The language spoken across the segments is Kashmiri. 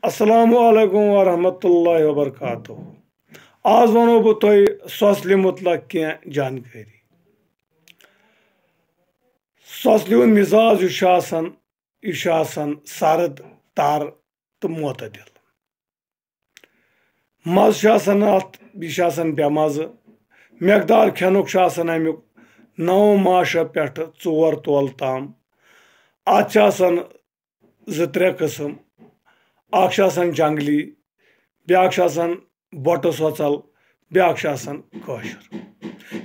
अस्सलामुअलैकुम वरहमतुल्लाहि वबरकातुहू। आज वनो बह तुह सौसलि मुतलक कह जानकारी। सौसलि हुंद मिजाज यह सर्द तर तो मोतदिल। मज़ यह बेमज़ मकदार खेनुक अमुक 9 माशा पे 4 तोल ताम। अत 2-3 किस्म अख जंगली ब्या बोट सोचल ब्या कशर।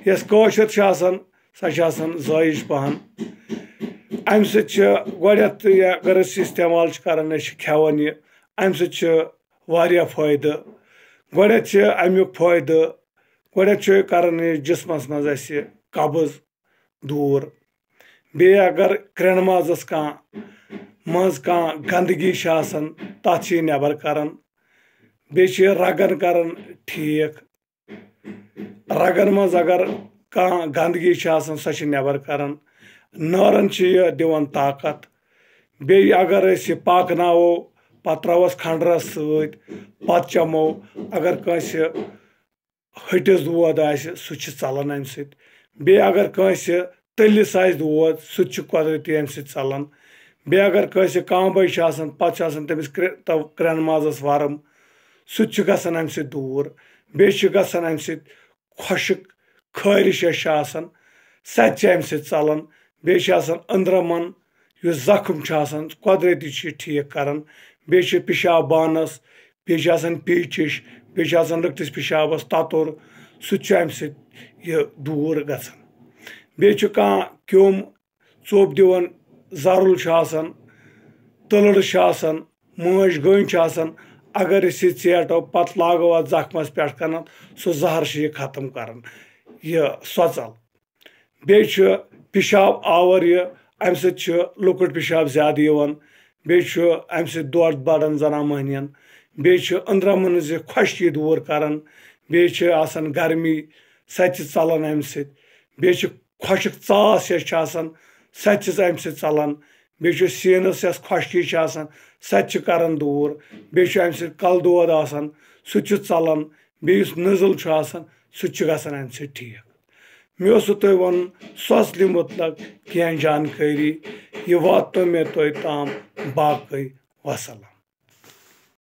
यस कशर सह जायज पहन अम सत अगर इस्तेमाल करान खेवान यह अम सत्या फ़ायद गोत अमुक फ़ायद गोत करान जिस्मस मज कब्ज दूर बे अगर क्रन माजस कह गंदगी तथ नबर करान बे रगन करान ठीक रगन मज अगर कह गंदगी सह नबर करान नारन यह दिवान ताकत बे अगर पाकनावो पत त्रोवस खंडरस सत पत चमो अगर कंस हटिस दोद सह चलान अम सत बे अगर कंस तलिस दोद सह कुदरती अम सत चलान बे अगर कंस कांबे पत तमिस क्रन माजस वरम सह गसान अम सत दूर बे गसान अम सत खुशक खारिश सह अम सत चलान बे अंद्रमन युस जख्म कुदरती ठीक करान बे पेशाब बानस बे पेचिश बे लकटिस पेशाबस ततुर सह अम सत दूर गसान बे कह क्योम चोप दिवान जरुल तलड़ मज गंज अगर चेटो पत लागो अ जख्मस पे सह जहर यह खत्म करान यह सोचल बे पेशाब आवर यह अम सत लुकट पेशाब ज्यादा यवान बे अम सत दौड़ बढ़ान जना महनियन बे अंद्रमन खुशकी दूर करान बे गर्मी सह चलान अम सत बे खुशक चास सह अम सत चलान बे सीनस यस खुशकी सह करान दूर बे अम सत कल दौद सह चलान बे नज़ल सह गसान अम सत ठीक मे तुह वन सौसलि मुतलक कह जानकारी यह वातो मे तुह ताम बाकी वसलम।